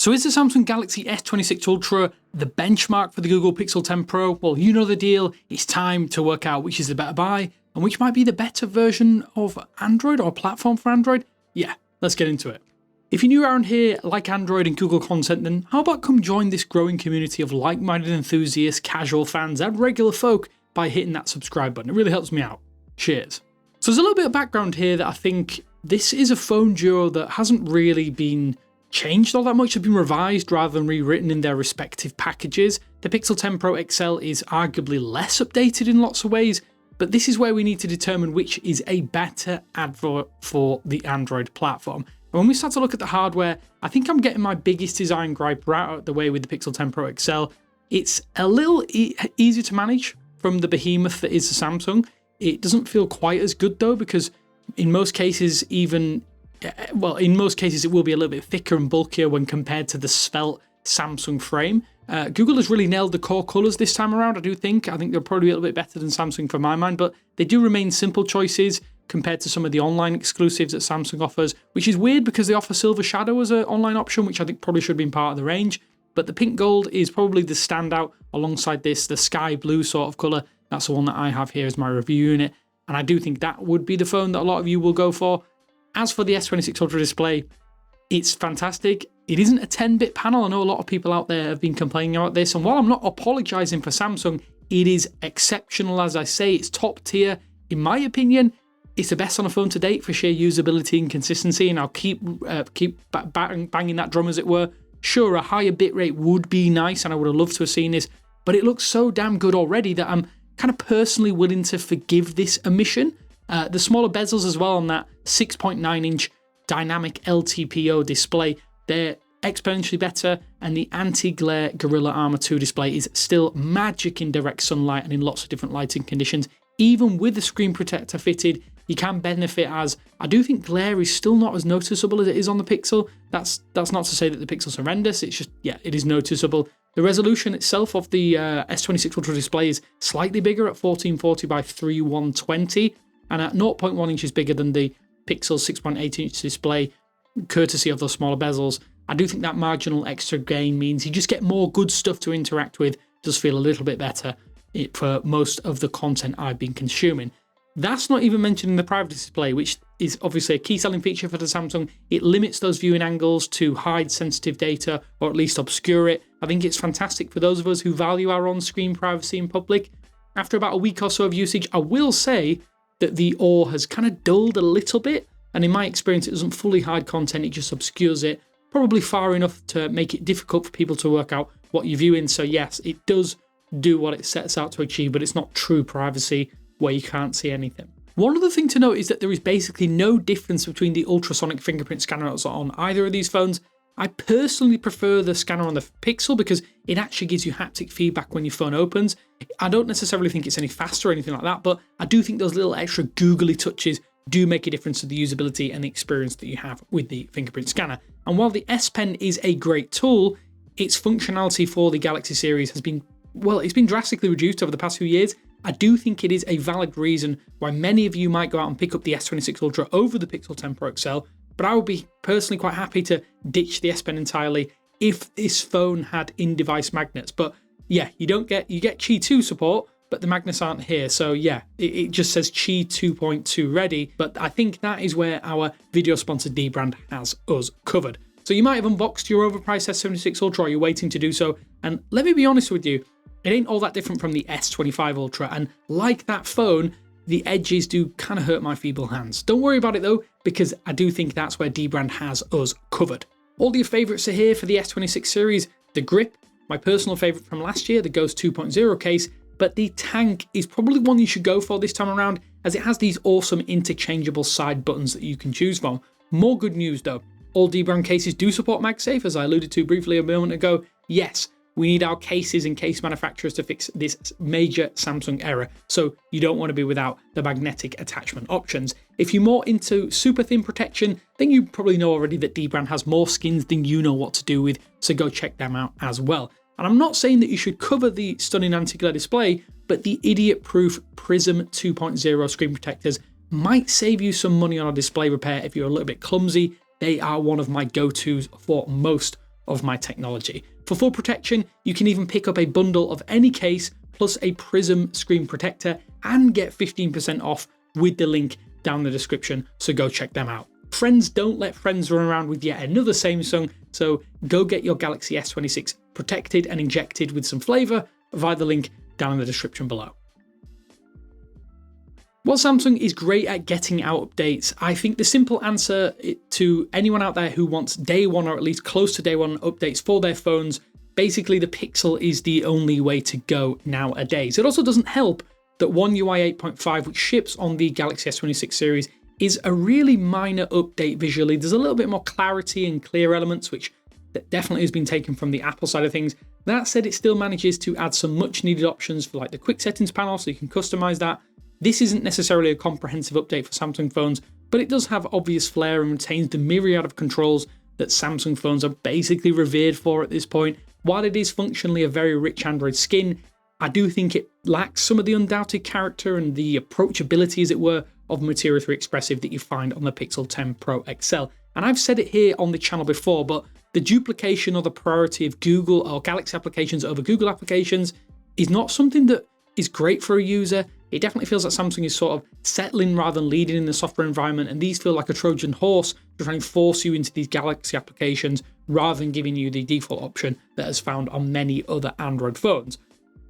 So is the Samsung Galaxy S26 Ultra the benchmark for the Google Pixel 10 Pro? Well, you know the deal. It's time to work out which is the better buy and which might be the better version of Android or platform for Android. Yeah, let's get into it. If you're new around here, like Android and Google content, then how about come join this growing community of like-minded enthusiasts, casual fans, and regular folk by hitting that subscribe button. It really helps me out. Cheers. So there's a little bit of background here that I think this is a phone duo that hasn't really been changed all that much. Have been revised rather than rewritten in their respective packages. The Pixel 10 Pro XL is arguably less updated in lots of ways, but this is where we need to determine which is a better advert for the Android platform. And when we start to look at the hardware, I think I'm getting my biggest design gripe right out of the way with the Pixel 10 Pro XL. It's a little easier to manage from the behemoth that is the Samsung. It doesn't feel quite as good though, because in most cases it will be a little bit thicker and bulkier when compared to the svelte Samsung frame. Google has really nailed the core colours this time around, I think they're probably a little bit better than Samsung for my mind, but they do remain simple choices compared to some of the online exclusives that Samsung offers, which is weird because they offer Silver Shadow as an online option, which I think probably should have been part of the range. But the pink gold is probably the standout alongside this, the sky blue sort of colour. That's the one that I have here as my review unit, and I do think that would be the phone that a lot of you will go for. As for the S26 Ultra display, it's fantastic. It isn't a 10-bit panel. I know a lot of people out there have been complaining about this, and while I'm not apologising for Samsung, it is exceptional. As I say, it's top tier. In my opinion, it's the best on a phone to date for sheer usability and consistency, and I'll keep banging that drum as it were. Sure, a higher bitrate would be nice, and I would have loved to have seen this, but it looks so damn good already that I'm kind of personally willing to forgive this omission. The smaller bezels as well on that 6.9-inch dynamic LTPO display, they're exponentially better, and the anti-glare Gorilla Armor 2 display is still magic in direct sunlight and in lots of different lighting conditions. Even with the screen protector fitted, you can benefit, as I do think glare is still not as noticeable as it is on the Pixel. That's not to say that the Pixel's horrendous, it's just, yeah, it is noticeable. The resolution itself of the S26 Ultra display is slightly bigger at 1440 by 3120, and at 0.1 inches bigger than the Pixel's 6.8-inch display, courtesy of those smaller bezels. I do think that marginal extra gain means you just get more good stuff to interact with. It does feel a little bit better for most of the content I've been consuming. That's not even mentioning the privacy display, which is obviously a key selling feature for the Samsung. It limits those viewing angles to hide sensitive data, or at least obscure it. I think it's fantastic for those of us who value our on-screen privacy in public. After about a week or so of usage, I will say that the OR has kind of dulled a little bit, and in my experience it doesn't fully hide content, it just obscures it, probably far enough to make it difficult for people to work out what you're viewing. So yes, it does do what it sets out to achieve, but it's not true privacy where you can't see anything. One other thing to note is that there is basically no difference between the ultrasonic fingerprint scanners on either of these phones. I personally prefer the scanner on the Pixel because it actually gives you haptic feedback when your phone opens. I don't necessarily think it's any faster or anything like that, but I do think those little extra googly touches do make a difference to the usability and the experience that you have with the fingerprint scanner. And while the S Pen is a great tool, its functionality for the Galaxy series has been, well, it's been drastically reduced over the past few years. I do think it is a valid reason why many of you might go out and pick up the S26 Ultra over the Pixel 10 Pro XL, but I would be personally quite happy to ditch the S Pen entirely if this phone had in-device magnets. But yeah, you get Qi 2 support, but the magnets aren't here. So yeah, it just says Qi 2.2 ready, but I think that is where our video sponsor Dbrand has us covered. So you might have unboxed your overpriced S26 Ultra, or you're waiting to do so, and let me be honest with you, it ain't all that different from the S25 Ultra, and like that phone, the edges do kind of hurt my feeble hands. Don't worry about it though, because I do think that's where Dbrand has us covered. All your favourites are here for the S26 series. The grip, my personal favourite from last year, the Ghost 2.0 case, but the tank is probably one you should go for this time around, as it has these awesome interchangeable side buttons that you can choose from. More good news though, all Dbrand cases do support MagSafe, as I alluded to briefly a moment ago. Yes, we need our cases and case manufacturers to fix this major Samsung error, so you don't want to be without the magnetic attachment options. If you're more into super thin protection, then you probably know already that Dbrand has more skins than you know what to do with, so go check them out as well. And I'm not saying that you should cover the stunning anti-glare display, but the idiot-proof Prism 2.0 screen protectors might save you some money on a display repair if you're a little bit clumsy. They are one of my go-tos for most of my technology. For full protection, you can even pick up a bundle of any case plus a Prism screen protector and get 15% off with the link down in the description, so go check them out. Friends don't let friends run around with yet another Samsung, so go get your Galaxy S26 protected and injected with some flavour via the link down in the description below. While Samsung is great at getting out updates, I think the simple answer to anyone out there who wants day one or at least close to day one updates for their phones, basically the Pixel is the only way to go nowadays. It also doesn't help that One UI 8.5, which ships on the Galaxy S26 series, is a really minor update visually. There's a little bit more clarity and clear elements, which definitely has been taken from the Apple side of things. That said, it still manages to add some much needed options for like the quick settings panel, so you can customize that. This isn't necessarily a comprehensive update for Samsung phones, but it does have obvious flair and retains the myriad of controls that Samsung phones are basically revered for at this point. While it is functionally a very rich Android skin, I do think it lacks some of the undoubted character and the approachability, as it were, of Material 3 Expressive that you find on the Pixel 10 Pro XL. And I've said it here on the channel before, but the duplication or the priority of Google or Galaxy applications over Google applications is not something that is great for a user. It definitely feels like Samsung is sort of settling rather than leading in the software environment, and these feel like a Trojan horse to try and force you into these Galaxy applications rather than giving you the default option that is found on many other Android phones.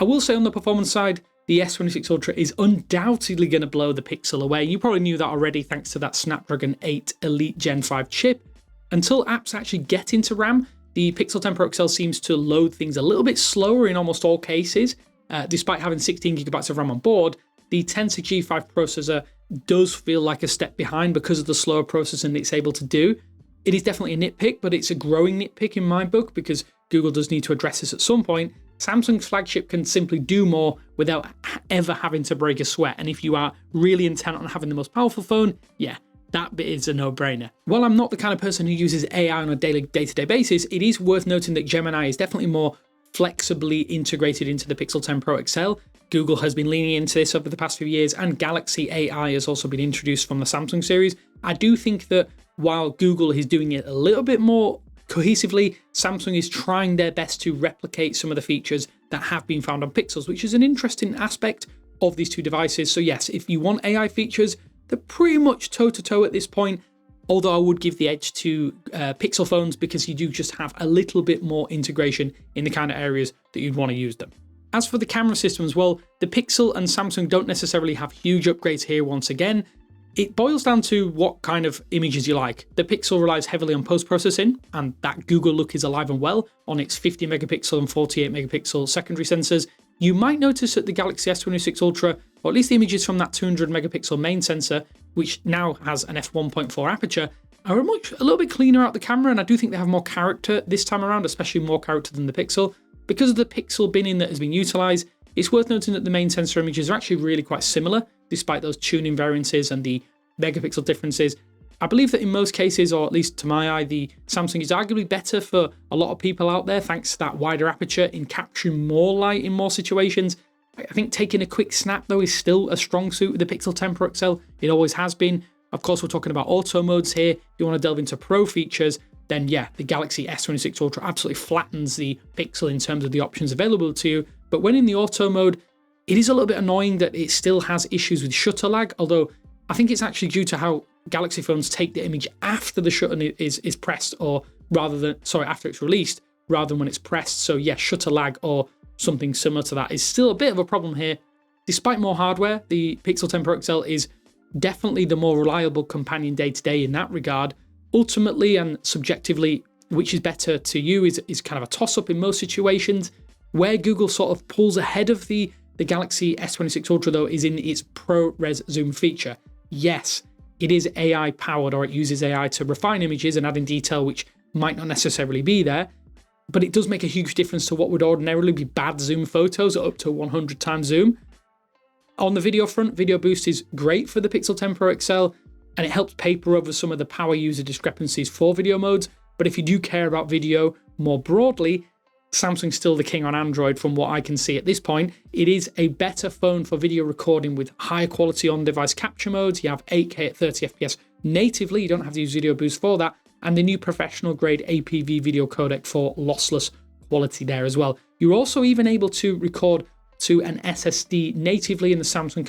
I will say on the performance side, the S26 Ultra is undoubtedly going to blow the Pixel away. You probably knew that already thanks to that Snapdragon 8 Elite Gen 5 chip. Until apps actually get into RAM, the Pixel 10 Pro XL seems to load things a little bit slower in almost all cases. Despite having 16GB of RAM on board, the Tensor G5 processor does feel like a step behind because of the slower processing it's able to do. It is definitely a nitpick, but it's a growing nitpick in my book because Google does need to address this at some point. Samsung's flagship can simply do more without ever having to break a sweat, and if you are really intent on having the most powerful phone, yeah, that bit is a no-brainer. While I'm not the kind of person who uses AI on a daily day-to-day basis, it is worth noting that Gemini is definitely more flexibly integrated into the Pixel 10 Pro XL. Google has been leaning into this over the past few years, and Galaxy AI has also been introduced from the Samsung series. I do think that while Google is doing it a little bit more cohesively, Samsung is trying their best to replicate some of the features that have been found on Pixels, which is an interesting aspect of these two devices. So yes, if you want AI features, they're pretty much toe-to-toe at this point, although I would give the edge to Pixel phones because you do just have a little bit more integration in the kind of areas that you'd want to use them. As for the camera systems, well, the Pixel and Samsung don't necessarily have huge upgrades here once again. It boils down to what kind of images you like. The Pixel relies heavily on post-processing, and that Google look is alive and well on its 50 megapixel and 48 megapixel secondary sensors. You might notice that the Galaxy S26 Ultra, or at least the images from that 200 megapixel main sensor, which now has an f1.4 aperture, are a little bit cleaner out the camera, and I do think they have more character this time around, especially more character than the Pixel. Because of the Pixel binning that has been utilized, it's worth noting that the main sensor images are actually really quite similar, despite those tuning variances and the megapixel differences. I believe that in most cases, or at least to my eye, the Samsung is arguably better for a lot of people out there thanks to that wider aperture in capturing more light in more situations. I think taking a quick snap though is still a strong suit with the Pixel 10 Pro XL. It always has been. Of course, we're talking about auto modes here. If you want to delve into pro features, then yeah, the Galaxy S26 Ultra absolutely flattens the Pixel in terms of the options available to you. But when in the auto mode, it is a little bit annoying that it still has issues with shutter lag, although I think it's actually due to how Galaxy phones take the image after the shutter is pressed, or after it's released, rather than when it's pressed. So yeah, shutter lag or something similar to that is still a bit of a problem here. Despite more hardware, the Pixel 10 Pro XL is definitely the more reliable companion day-to-day in that regard. Ultimately and subjectively, which is better to you is kind of a toss-up in most situations. Where Google sort of pulls ahead of the Galaxy S26 Ultra though is in its ProRes zoom feature. Yes, it is AI powered, or it uses AI to refine images and add in detail which might not necessarily be there, but it does make a huge difference to what would ordinarily be bad zoom photos at up to 100 times zoom. On the video front, Video Boost is great for the Pixel 10 Pro XL, and it helps paper over some of the power user discrepancies for video modes. But if you do care about video more broadly, Samsung's still the king on Android from what I can see at this point. It is a better phone for video recording with higher quality on-device capture modes. You have 8K at 30 FPS natively. You don't have to use Video Boost for that. and the new professional grade APV video codec for lossless quality there as well. You're also even able to record to an SSD natively in the Samsung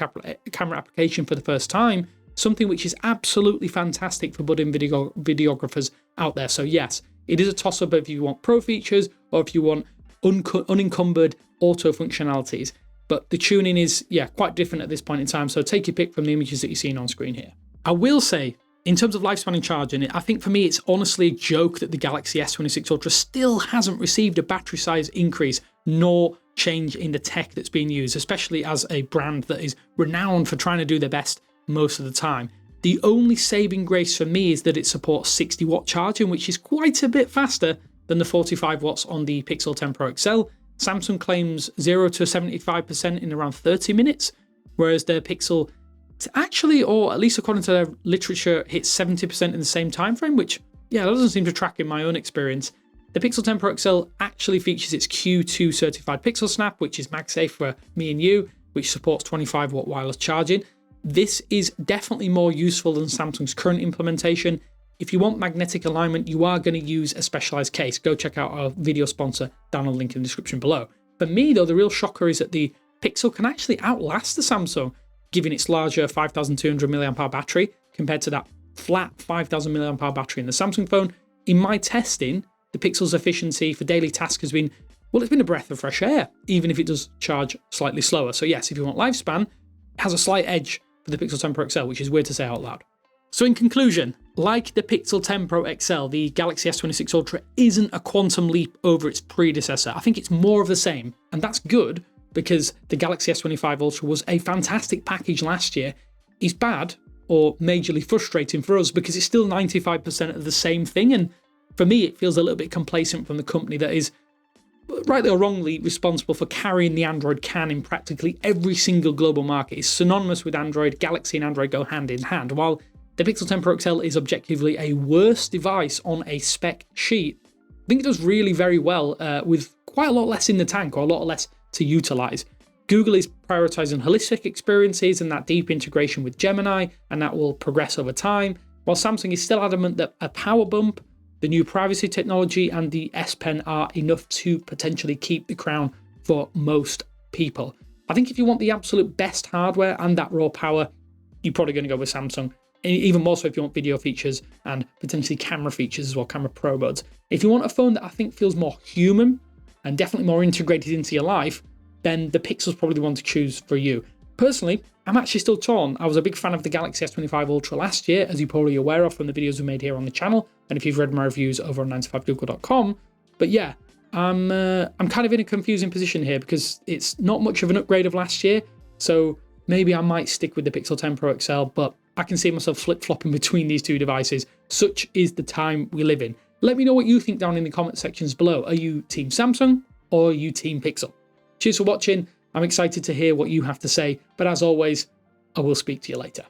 camera application for the first time, something which is absolutely fantastic for budding videographers out there. So yes, it is a toss-up if you want pro features or if you want unencumbered auto functionalities. But the tuning is, quite different at this point in time, so take your pick from the images that you're seeing on screen here. I will say, in terms of lifespan and charging, I think for me it's honestly a joke that the Galaxy S26 Ultra still hasn't received a battery size increase nor change in the tech that's being used, especially as a brand that is renowned for trying to do their best most of the time. The only saving grace for me is that it supports 60-watt charging, which is quite a bit faster than the 45 watts on the Pixel 10 Pro XL. Samsung claims 0 to 75% in around 30 minutes, whereas their Pixel actually, or at least according to their literature, hits 70% in the same time frame, which, that doesn't seem to track in my own experience. The Pixel 10 Pro XL actually features its Q2 certified Pixel Snap, which is MagSafe for me and you, which supports 25-watt wireless charging. This is definitely more useful than Samsung's current implementation. If you want magnetic alignment, you are going to use a specialized case. Go check out our video sponsor down on the link in the description below. For me, though, the real shocker is that the Pixel can actually outlast the Samsung, given its larger 5,200 mAh battery compared to that flat 5,000 mAh battery in the Samsung phone. In my testing, the Pixel's efficiency for daily tasks has been, it's been a breath of fresh air, even if it does charge slightly slower. So yes, if you want lifespan, it has a slight edge for the Pixel 10 Pro XL, which is weird to say out loud. So in conclusion, like the Pixel 10 Pro XL, the Galaxy S26 Ultra isn't a quantum leap over its predecessor. I think it's more of the same, and that's good because the Galaxy S25 Ultra was a fantastic package last year. It's bad or majorly frustrating for us because it's still 95% of the same thing, and for me it feels a little bit complacent from the company that is, rightly or wrongly, responsible for carrying the Android can in practically every single global market. It's synonymous with Android. Galaxy and Android go hand in hand. While the Pixel 10 Pro XL is objectively a worse device on a spec sheet, I think it does really very well with quite a lot less in the tank, or a lot less to utilize. Google is prioritizing holistic experiences and that deep integration with Gemini, and that will progress over time, while Samsung is still adamant that a power bump, the new privacy technology, and the S Pen are enough to potentially keep the crown for most people. I think if you want the absolute best hardware and that raw power, you're probably going to go with Samsung. Even more so if you want video features and potentially camera features as well, camera pro modes. If you want a phone that I think feels more human and definitely more integrated into your life, then the Pixel's probably the one to choose for you. Personally, I'm actually still torn. I was a big fan of the Galaxy S25 Ultra last year, as you're probably aware of from the videos we made here on the channel, and if you've read my reviews over on 9to5google.com. But yeah, I'm kind of in a confusing position here because it's not much of an upgrade of last year, so maybe I might stick with the Pixel 10 Pro XL, but I can see myself flip-flopping between these two devices. Such is the time we live in. Let me know what you think down in the comment sections below. Are you Team Samsung or are you Team Pixel? Cheers for watching. I'm excited to hear what you have to say, but as always, I will speak to you later.